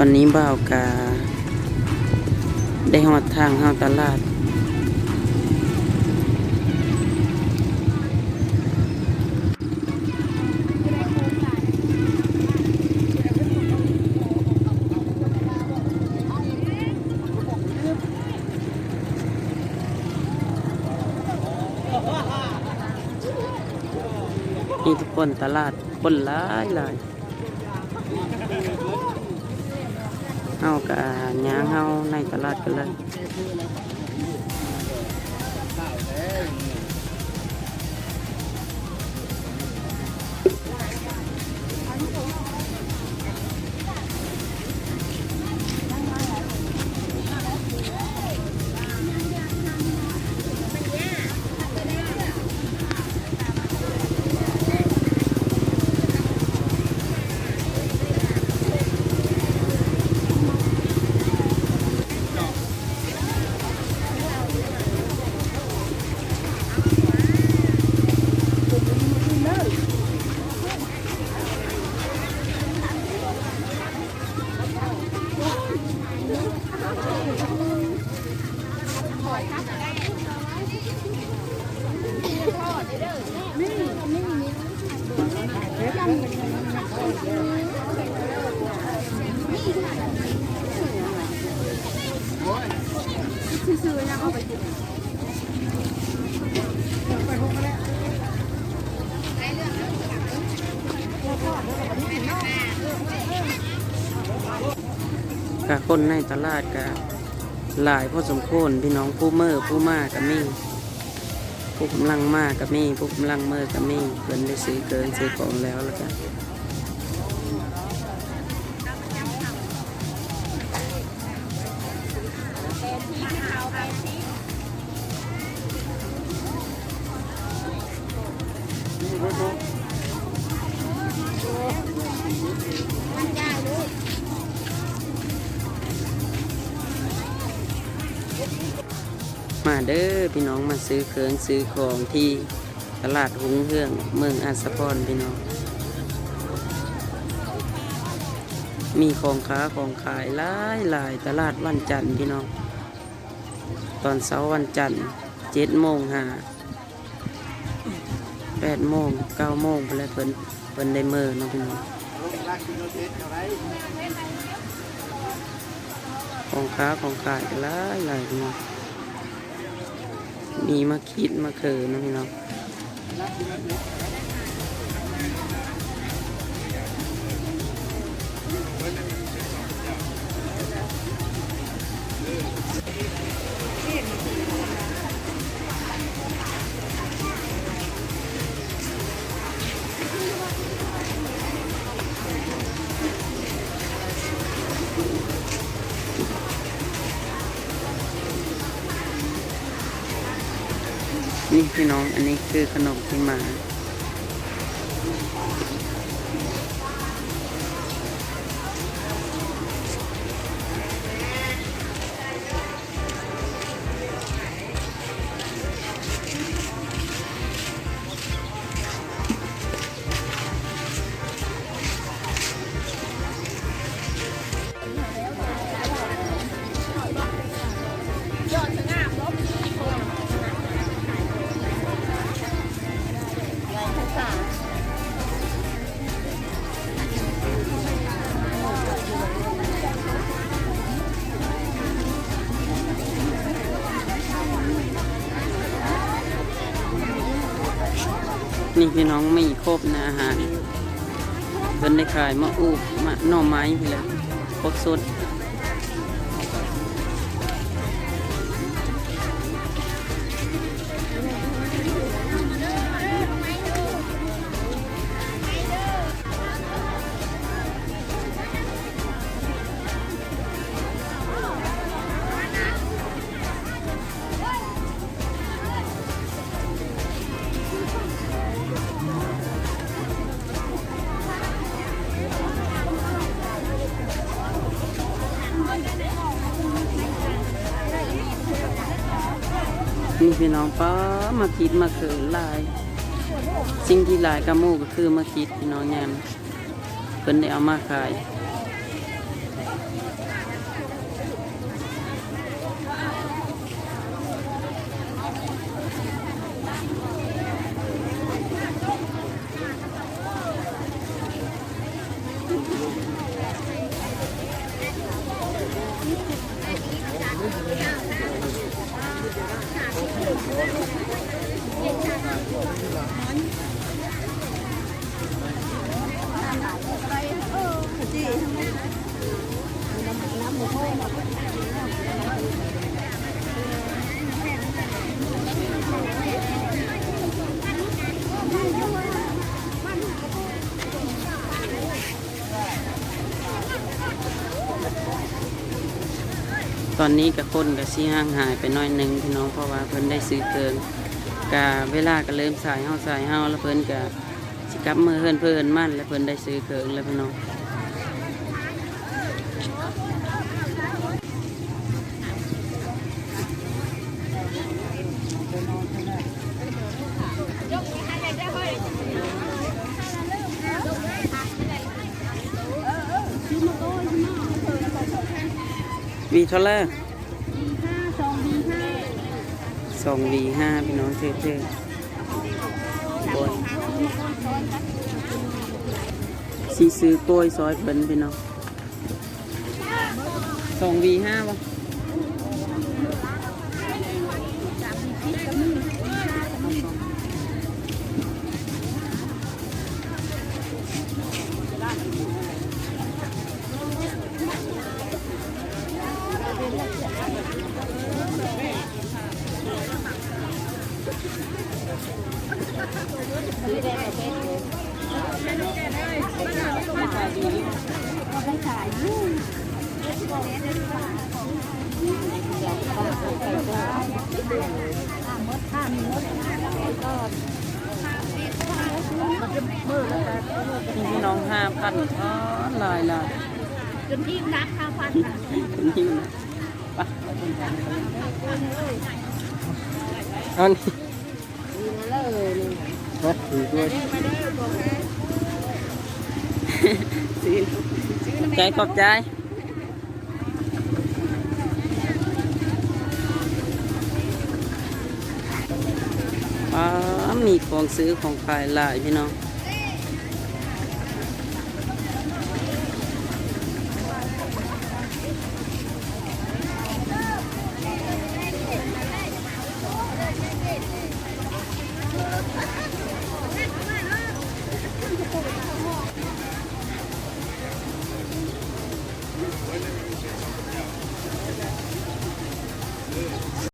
อนนี้บ่าวกาได้หอดทางเฮาตลาดนี่ทุกคนตลาดคนหลายเฮากะย่างเฮาในตลาดกันเลยกะคนในตลาดกะหลายพอสมควรพี่น้องผู้เมื่อผู้มากับมีผู้กำลังมากับมีผู้กำลังเมื่อกับมีเพิ่นได้ซื้อเกินซื้อของแล้วกันมาเด้อพี่น้องมาซื้อเครื่องซื้อของที่ตลาดหุงเฮืองเมืองอาสาพรพี่น้องมีของค้าของขายหลายตลาดวันจันทร์พี่น้องตอนเช้าวันจันทร์7 โมงหา8 โมง9 โมงไปแล้วเพิ่นได้เมื่อเนาะพี่น้องของค้าของขายหลายพี่น้องมีมะขิดมะเขือนะพี่น้องนี่พี่น้องอันนี้คือขนมที่มานี่พี่น้องไม่ครบนะอาหารเพิ่นได้ขายมะอูบมะหน่อไม้ไปแล้วครบสุดนี่พี่น้องป้ามาคิดมาเขินลายสิ่งที่ลายกระมูก็คือมาคิดพี่น้องแยมเพิ่นได้เอามาขาย ตอนนี้กับคนกับซีห่างหายไปหน้อยหนึงพี่น้องเพราะว่าเพิ่นได้ซื้อเกินกะเวลาก็เริ่มสายเฮาแล้วเพิ่นกะสิกลับมือเพิ่นมั่นแล้วเพิ่นได้ซื้อเกินแล้วพี่น้องวีเท่าไหร่2V5พี่น้องเท่ๆบอยสีซื้อตัวซอยเพิ่นพี่น้อง2V5บ่พี่น้อง5,000อ๋อลายจนที่นัก5,000เป็นหิวนะไปเอานี่ถือด้วยใจขอบใจมีของซื้อของขายหลายพี่น้อง